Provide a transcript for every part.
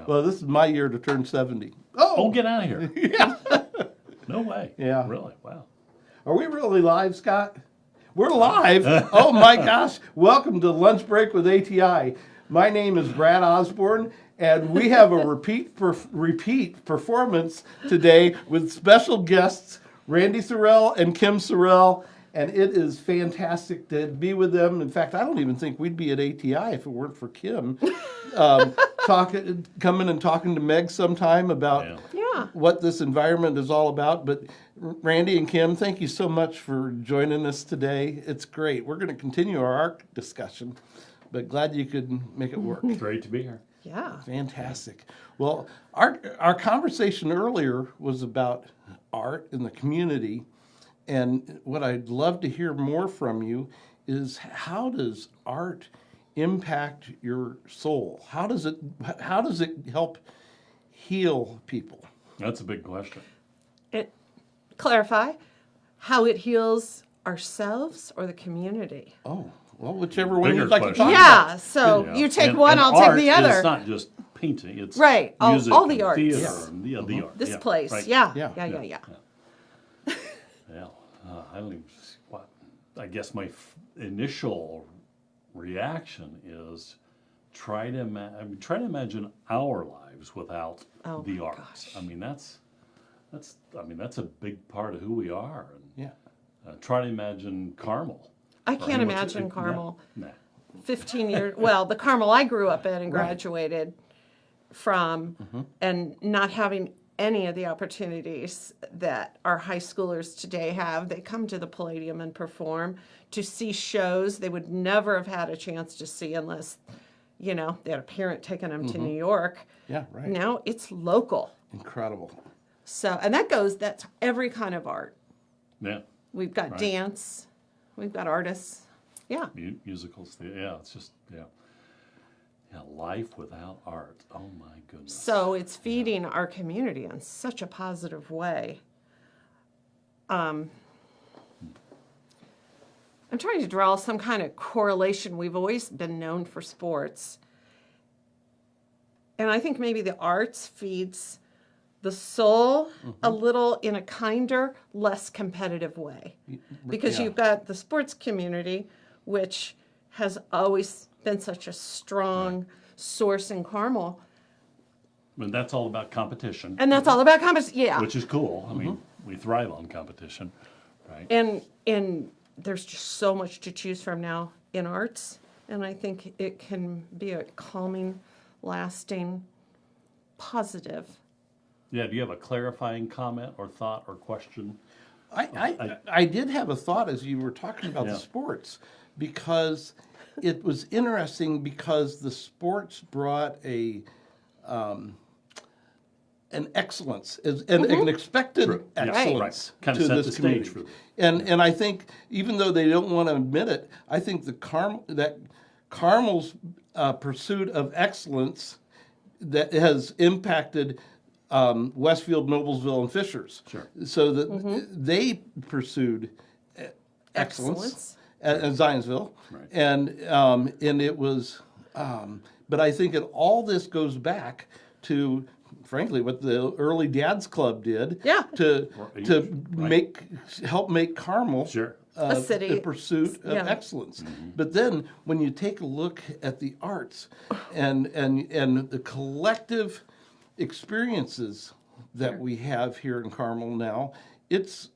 Well, this is my year to turn 70. Oh, get out of here. Yeah. No way. Yeah. Really? Wow. Are we really live, Scott? We're live. Oh my gosh. Welcome to Lunch Break with ATI. My name is Brad Osborne, and we have a repeat performance today with special guests Randy Sorrell and Kim Sorrell, and it is fantastic to be with them. In fact, I don't even think we'd be at ATI if it weren't for Kim coming and talking to Meg sometime about what this environment is all about. But Randy and Kim, thank you so much for joining us today. It's great. We're going to continue our art discussion, but glad you could make it work. Great to be here. Yeah. Fantastic. Well, our conversation earlier was about art in the community, and what I'd love to hear more from you is how does art impact your soul? How does it help heal people? That's a big question. Clarify how it heals ourselves or the community. Oh, well, whichever one Bigger you'd like to question. talk Yeah, about. so you take And one, I'll take art the other. It's not just painting. It's Right, all music the and arts. theater Yeah. and the art. This yeah, place, right. yeah. Yeah. Yeah. Yeah, I don't even. What? I guess my initial reaction is try to imagine our lives without Oh, the my arts. gosh. I mean, that's a big part of who we are. And, Yeah. try to imagine Carmel. I Right? can't What's imagine it- Carmel. Nah. 15 years, well, the Carmel I grew up in and Right. graduated from, and not having any of the opportunities that our high schoolers today have. They come to the Palladium and perform to see shows they would never have had a chance to see unless, they had a parent taking them to New York. Yeah, right. Now it's local. Incredible. So, and that's every kind of art. Yeah. We've got Right. dance, we've got artists. Yeah. Musicals. Yeah. It's just yeah. Life without art. Oh my goodness. So it's feeding our community in such a positive way. I'm trying to draw some kind of correlation. We've always been known for sports. And I think maybe the arts feeds the soul a little in a kinder, less competitive way. Because Yeah. you've got the sports community, which has always been such a strong source in Carmel. And that's all about competition, And that's all about competition. Yeah. which is cool. I mean, we thrive on competition, right? And there's just so much to choose from now in arts. And I think it can be a calming, lasting, positive. Yeah. Do you have a clarifying comment or thought or question? I did have a thought as you were talking about the Yeah. sports, because it was interesting because the sports brought an excellence, an expected True. Yeah. excellence Right. Kind to of set this the stage community. for them. And I think even though they don't want to admit it, I think Carmel's pursuit of excellence that has impacted Westfield, Noblesville, and Fishers. Sure. So that they pursued excellence at Zionsville, Right. and it was. But I think all this goes back to, frankly, what the early Dads Club did. Yeah. To Right. help make Carmel. Sure. A city. The pursuit of Yeah. excellence. But then when you take a look at the arts and the collective experiences that we have here in Carmel now, it's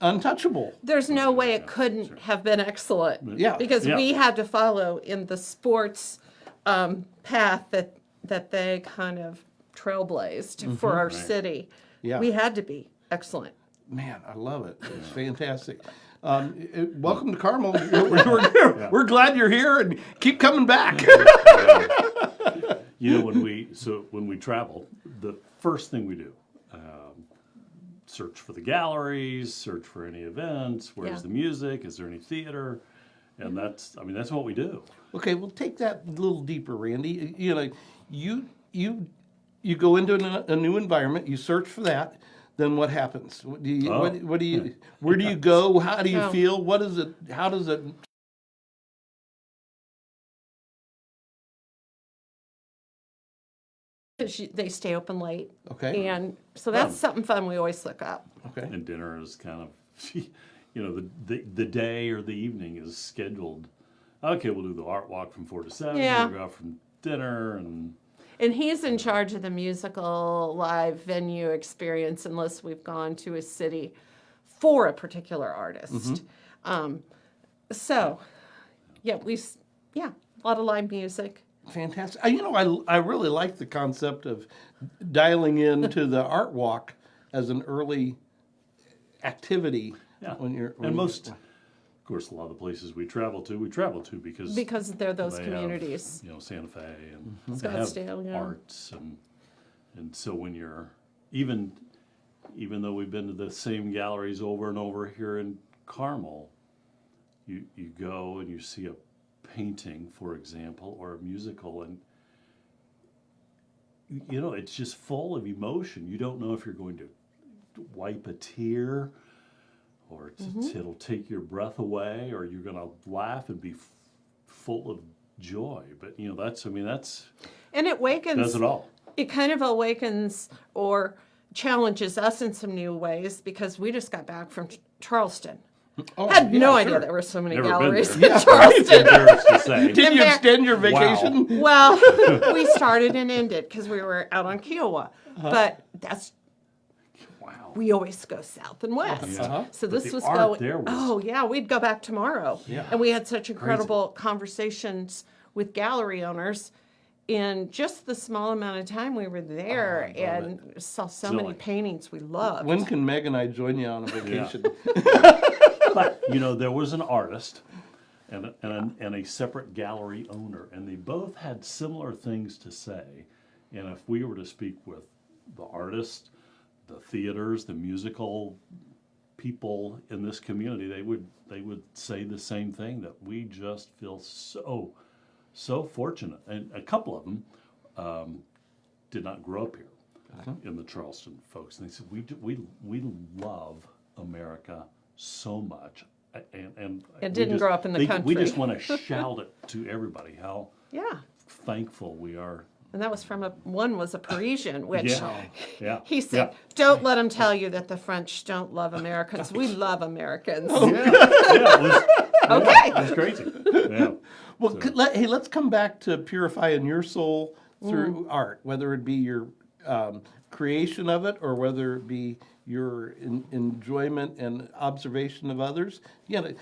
untouchable. There's no way it couldn't have been excellent. Yeah. Because Yeah. we had to follow in the sports path that they kind of trailblazed for our city. Yeah. We had to be excellent. Man, I love it. It's fantastic. Welcome to Carmel. We're glad you're here, and keep coming back. When we travel, the first thing we do, search for the galleries, search for any events. Where's Yeah. the music? Is there any theater? And that's what we do. Okay, well, take that a little deeper, Randy. You go into a new environment. You search for that. Then what happens? What do you? Where do you go? How do you feel? What is it? How does it? because they stay open late. Okay. And so that's something fun we always look up. Okay. And dinner is kind of, the day or the evening is scheduled. Okay, we'll do the art walk from 4 to 7. Yeah. We'll go out from dinner and He's in charge of the musical live venue experience unless we've gone to a city for a particular artist. So, yeah, a lot of live music. Fantastic. I really like the concept of dialing into the art walk as an early activity. yeah. When you're And most, of course, a lot of the places we travel to Because they're those they communities. have, Santa Fe and they have Scottsdale, yeah. arts and so when you're even though we've been to the same galleries over and over here in Carmel, you go and you see a painting, for example, or a musical, and it's just full of emotion. You don't know if you're going to wipe a tear or it'll take your breath away, or you're going to laugh and be full of joy. But that's And it wakens. does it all. It kind of awakens or challenges us in some new ways because we just got back from Charleston. Oh, Had no yeah, idea sure. there were so many Never been galleries there. in Charleston. Embarrassed to say. Did you there- extend your vacation? Well, we started and ended because we were out on Kiowa, but Wow. we always go south and west. Uh-huh. So But this the was art going. there was- Oh yeah, we'd go back tomorrow. Yeah. And we had such incredible conversations with gallery owners in just the small amount of time we were there, and saw so many Silly. paintings we loved. When can Meg and I join you on a vacation? But there was an artist and a separate gallery owner, and they both had similar things to say. And if we were to speak with the artist, the theaters, the musical people in this community, they would say the same thing, that we just feel so fortunate. And a couple of them did not grow up here in the Charleston folks, and they said we love America so much, and It didn't grow up in the We country. just want to shout it to everybody how Yeah. thankful we are. And that was from one was a Parisian, which Yeah. he said, "Don't let them tell you that the French don't love Americans. We love Americans." Okay. It was crazy. Yeah. Well, hey, let's come back to purifying your soul through art, whether it be your creation of it or whether it be your enjoyment and observation of others. And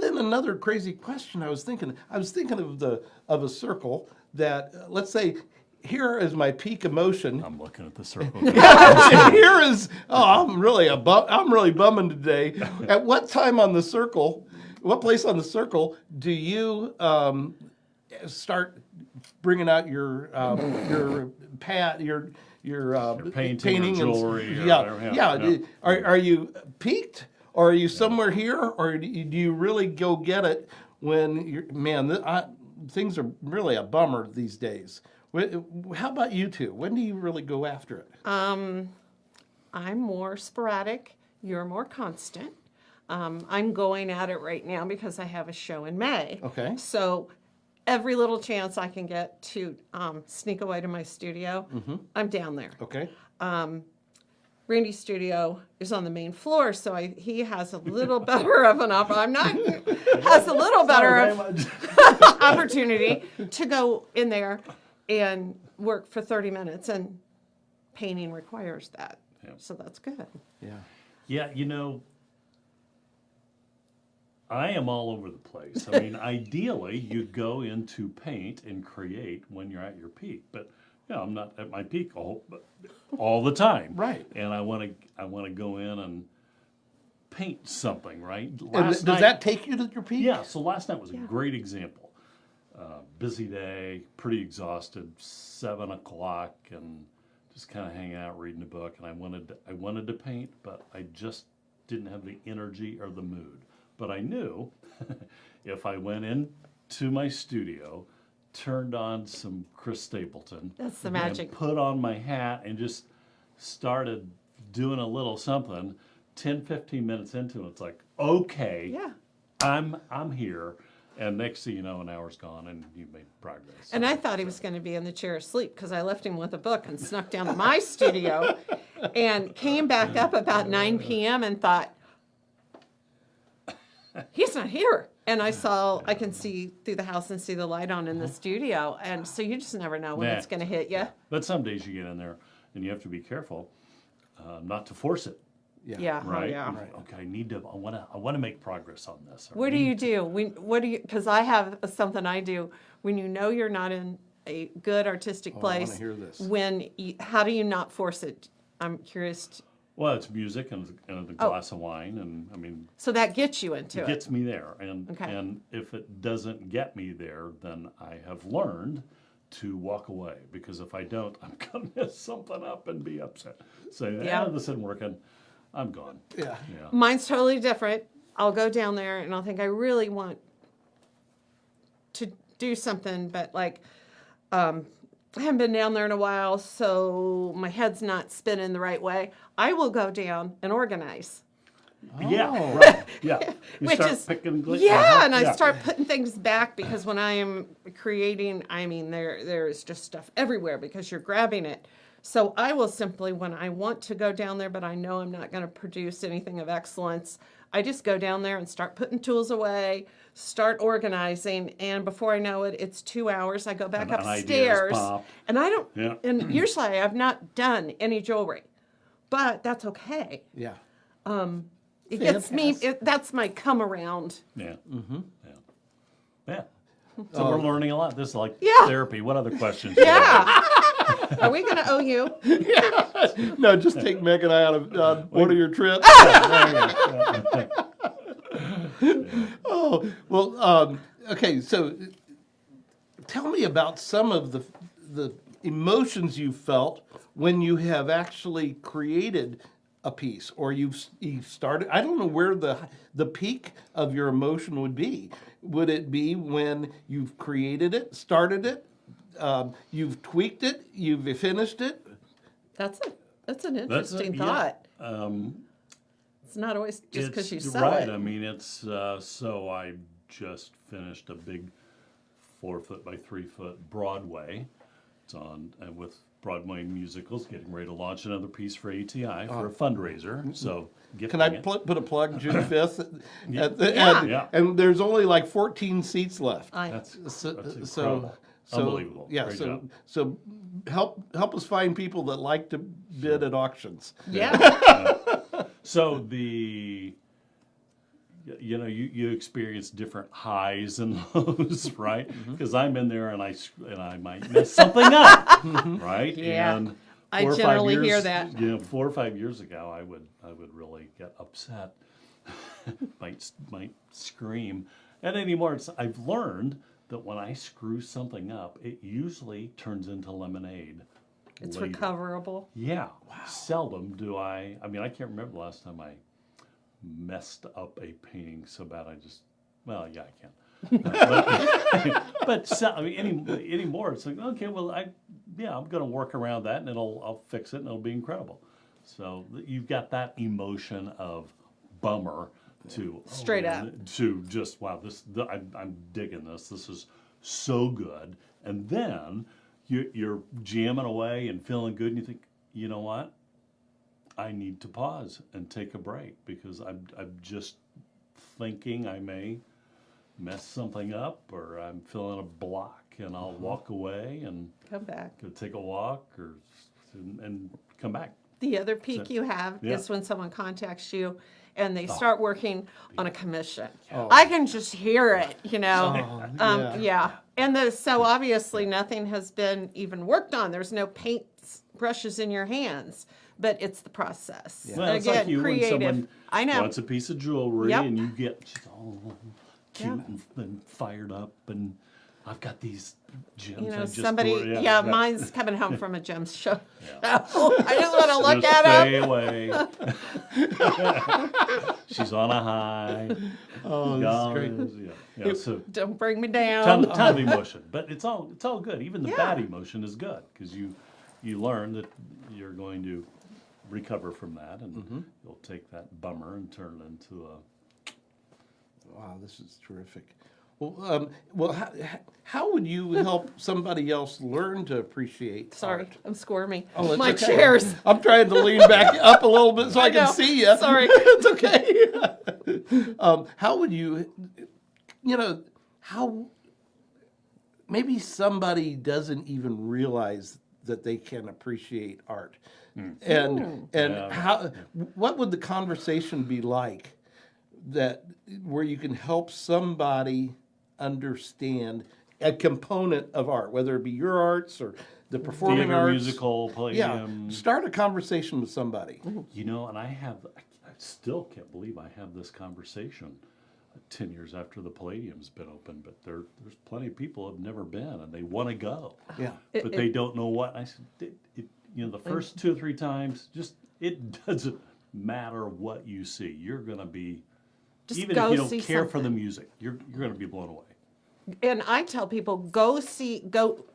then another crazy question I was thinking of a circle that, let's say, here is my peak emotion. I'm looking at the circle. And here is, I'm really bumming today. At what time on the circle, what place on the circle do you start bringing out your painting or jewelry or whatever, yeah. Are you peaked, or are you somewhere here, or do you really go get it when things are really a bummer these days? How about you two? When do you really go after it? I'm more sporadic. You're more constant. I'm going at it right now because I have a show in May. Okay. So every little chance I can get to sneak away to my studio, I'm down there. Okay. Randy's studio is on the main floor, so he has a little better of an has a little better of opportunity to go in there and work for 30 minutes, and painting requires that. Yeah. So that's good. Yeah. Yeah, I am all over the place. I mean, ideally, you go into paint and create when you're at your peak, but I'm not at my peak all the time. Right. And I want to go in and paint something, right? Does that take you to your peak? Yeah, so last night was a great example. Busy day, pretty exhausted, 7 o'clock, and just kind of hanging out, reading a book. And I wanted to paint, but I just didn't have the energy or the mood. But I knew if I went into my studio, turned on some Chris Stapleton, That's the magic. and put on my hat and just started doing a little something, 10, 15 minutes into it, it's like, okay, Yeah. I'm here. And next thing you know, an hour's gone and you've made progress. And I thought he was going to be in the chair asleep because I left him with a book and snuck down to my studio and came back up about 9 p.m. and thought, he's not here. And I can see through the house and see the light on in the studio. And so you just never know when Nah. it's going to hit you. But some days you get in there and you have to be careful not to force it. Yeah. Right? Oh, yeah. Okay, I want to make progress on this. What do you do? Because I have something I do when you know you're not in a good artistic I place. wanna hear this. How do you not force it? I'm curious. Well, it's music and a glass of wine, and I mean, So that gets you into it it. gets me there. Okay. And if it doesn't get me there, then I have learned to walk away, because if I don't, I'm gonna mess something up and be upset. Say, Yeah. this isn't working. I'm gone. Yeah. Yeah. Mine's totally different. I'll go down there and I'll think I really want to do something, but like I haven't been down there in a while, so my head's not spinning the right way. I will go down and organize. Yeah, right. Yeah. You Which start is picking and I start putting things back, because when I am creating, I mean there's just stuff everywhere because you're grabbing it. So I will simply, when I want to go down there but I know I'm not going to produce anything of excellence, I just go down there and start putting tools away, start organizing, and before I know it, it's 2 hours. I go back And ideas upstairs pop. and I don't Yeah. and usually I have not done any jewelry. But that's okay. Yeah. It gets me. Fantastic. That's my come around. Yeah. Mm-hmm. Yeah. So we're learning a lot. This is like Yeah. therapy. What other questions? Yeah. Are we going to owe you? No, just take Meg and I on one of your trips. Oh, well, okay, so tell me about some of the emotions you felt when you have actually created a piece, or you've started. I don't know where the peak of your emotion would be. Would it be when you've created it, started it, you've tweaked it, you've finished it? That's an interesting thought. It's not always just because you sell right. it. I mean, it's so I just finished a big 4-foot by 3-foot Broadway. It's on with Broadway musicals, getting ready to launch another piece for ATI for a fundraiser. So Can I put a plug June 5th? Yeah. And there's only like 14 seats left. That's So, incredible. Unbelievable. Yeah, Great so job. so help us find people that like to bid at auctions. Yeah. So you experience different highs and lows, right? Because I'm in there and I might mess something up, right? Yeah. And I 4 or 5 generally years, hear that. 4 or 5 years ago, I would really get upset, might scream. And anymore, I've learned that when I screw something up, it usually turns into lemonade. It's later. recoverable. Yeah. Wow. Seldom do I mean, I can't remember the last time I messed up a painting so bad I can. But I mean, anymore, it's like, okay, well, I'm going to work around that, and I'll fix it, and it'll be incredible. So you've got that emotion of bummer to Straight up to just wow, I'm digging this. This is so good, and then you're jamming away and feeling good, and you think, you know what? I need to pause and take a break, because I'm just thinking I may mess something up, or I'm feeling a block, and I'll walk away and Come back. go take a walk and come back. The other peak you have Yeah. is when someone contacts you and they start working on a commission. Oh. I can just hear it, you know. Oh, Yeah. And so obviously nothing has been even worked on. There's no paint brushes in your hands, but it's the process. Well, And it's like you creative. when someone I know. wants a piece of jewelry, Yep. and you get all cute Yeah. and fired up, and I've got these gems. You know, I just somebody, ordered. yeah, mine's coming home from a gems show. I just want to look Just at stay him. away. She's on a high. Oh, that's great. Yeah, so Don't bring me down. ton of emotion, but it's all good. Even the Yeah. bad emotion is good, because you learn that you're going to recover from that, and you'll take that bummer and turn it into a. Wow, this is terrific. Well, how would you help somebody else learn to appreciate Sorry, art? I'm squirming. Oh, it's My okay. chairs. I'm trying to lean back up a little bit so I can know. see you. Sorry. It's okay. How would you, how maybe somebody doesn't even realize that they can appreciate art, and how what would the conversation be like that where you can help somebody understand a component of art, whether it be your arts or the performing Theater, arts. musical, Yeah, palladium. start a conversation with somebody. And I still can't believe I have this conversation 10 years after the Palladium's been open, but there's plenty of people who have never been and they want to go. Yeah. But they don't know what. I said, the first 2 or 3 times, it doesn't matter what you see. You're going to be, Just even go if you don't see care for the something. music, you're going to be blown away. And I tell people, go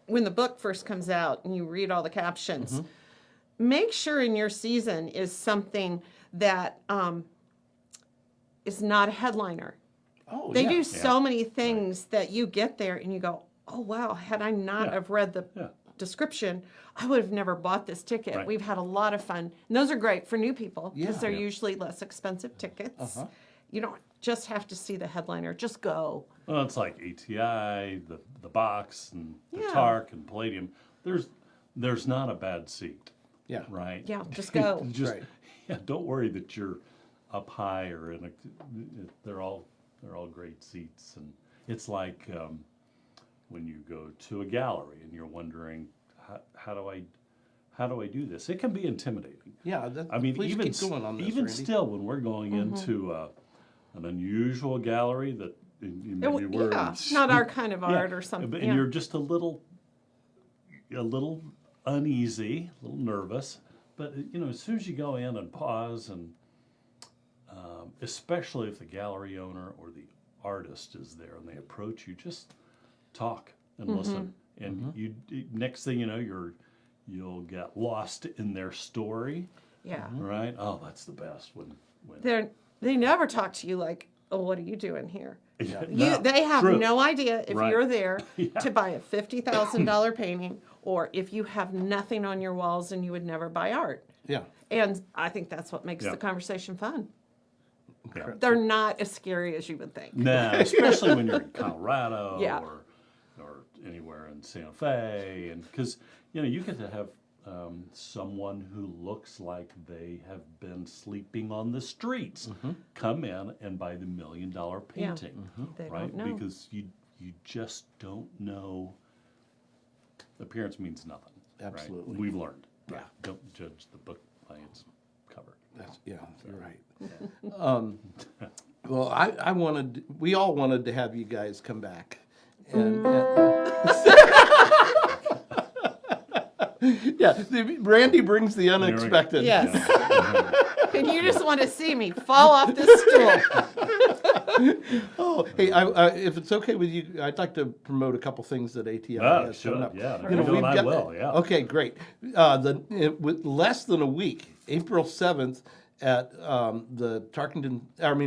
when the book first comes out and you read all the captions, make sure in your season is something that is not a headliner. Oh, They yeah. do so many things that you get there and you go, oh, wow, had I not Yeah. have read the Yeah. description, I would have never bought this ticket. Right. We've had a lot of fun. And those are great for new people because Yeah. they're Yeah. usually less expensive tickets. You don't just have to see the headliner. Just go. Well, it's like ATI, the box, and the Yeah. TARC and Palladium. There's not a bad seat, Yeah. right? Yeah, just go. Just Right. don't worry that you're up high or in a. They're all great seats, and it's like when you go to a gallery and you're wondering how do I do this? It can be intimidating. Yeah. I mean, please even keep going on this, even Randy. still, when we're going into an unusual gallery that maybe we're not our kind of yeah, art or something. and Yeah. you're just a little uneasy, a little nervous. But as soon as you go in and pause, and especially if the gallery owner or the artist is there and they approach you, just talk and listen. And you next thing you know, you'll get lost in their story. Yeah. Right? Oh, that's the best when They never talk to you like, oh, what are you doing here? No, They have true. no idea if Right. you're there to buy a $50,000 painting or if you have nothing on your walls and you would never buy art. Yeah. And I think that's what makes Yeah. the conversation fun. Yeah. They're not as scary as you would think. No, especially when you're in Colorado Yeah. or anywhere in Santa Fe, and because you get to have someone who looks like they have been sleeping on the streets come in and buy the $1 million painting, They right? don't know. Because you just don't know. Appearance means nothing. right? Absolutely. We've learned. Yeah. Don't judge the book by its cover. You're right. Well, we all wanted to have you guys come back. And yeah, Randy brings the unexpected. Yes. And you just want to see me fall off this stool. Oh, hey, if it's okay with you, I'd like to promote a couple things that ATI has Sure. coming up. Yeah. You know, we've we've got, will. Yeah. Okay, great. With less than a week, April 7th at the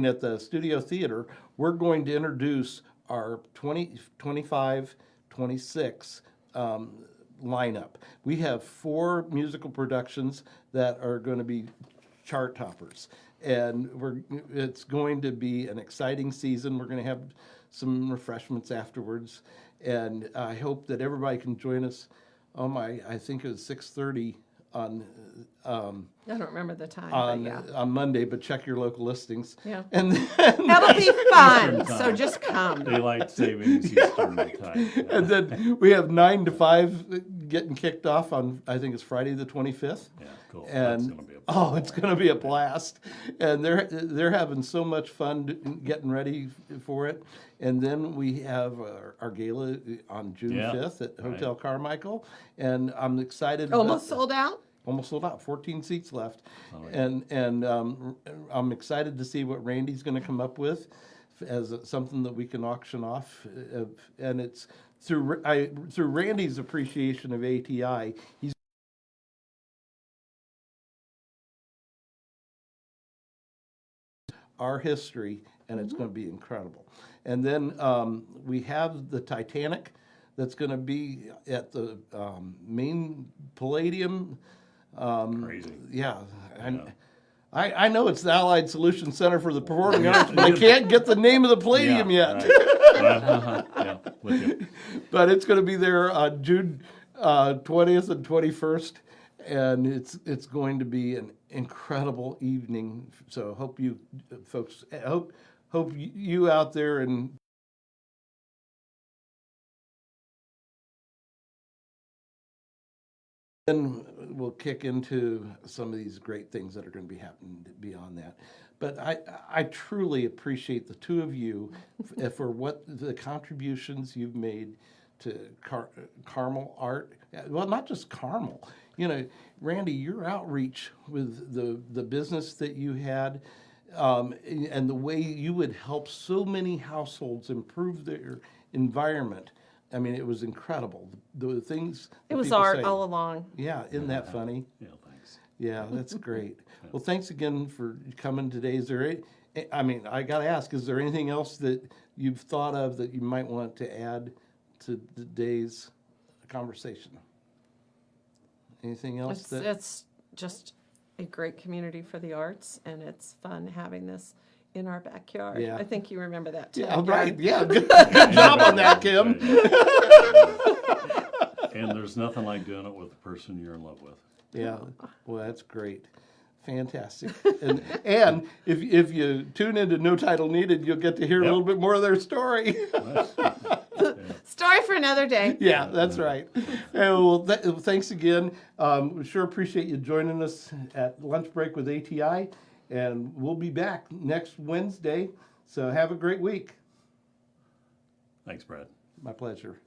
at the Studio Theater, we're going to introduce our 2025, 26 lineup. We have 4 musical productions that are going to be chart toppers. And it's going to be an exciting season. We're going to have some refreshments afterwards. And I hope that everybody can join us. I think it was 6:30 on I don't remember the time, on, but yeah. on Monday, but check your local listings. Yeah. And then, That'll be fun. Eastern So time. just come. Daylight savings Eastern time. Yeah. and then we have 9 to 5 getting kicked off on, I think it's Friday the 25th. Yeah, cool. And That's gonna be it's going to be a blast, and they're having so much fun getting ready for it. And then we have our gala on June 5th at Hotel Carmichael, and I'm excited. Almost sold out? Almost sold out. 14 seats left, Oh, yeah. and I'm excited to see what Randy's going to come up with as something that we can auction off, and it's through Randy's appreciation of ATI. He's our history and it's going to be incredible. And then we have the Titanic that's going to be at the main Palladium. Crazy. Yeah. And Yeah. I know it's the Allied Solutions Center for the Performing Arts, but I can't get the name of the Palladium yet. Right. Yeah, with you. But it's going to be there on June 20th and 21st, and it's going to be an incredible evening. So hope you folks, hope you out there and then we'll kick into some of these great things that are going to be happening beyond that. But I truly appreciate the two of you for what the contributions you've made to Carmel art. Well, not just Carmel. You know, Randy, your outreach with the business that you had, and the way you would help so many households improve their environment. I mean, it was incredible. The things It that was people art say. all along. Yeah, isn't that funny? Yeah, thanks. Yeah, that's great. Well, thanks again for coming today. Is there I mean, I got to ask, is there anything else that you've thought of that you might want to add to today's conversation? Anything else It's just a great community for the arts, and it's fun having this in our backyard. Yeah. I think you remember that too. Yeah, right. Yeah, good job on that, Kim. And there's nothing like doing it with the person you're in love with. Yeah, well, that's great. Fantastic. And if you tune into No Title Needed, you'll get to hear a little bit more of their story. Story for another day. Yeah, that's right. Well, thanks again. We sure appreciate you joining us at Lunch Break with ATI, and we'll be back next Wednesday. So have a great week. Thanks, Brad. My pleasure.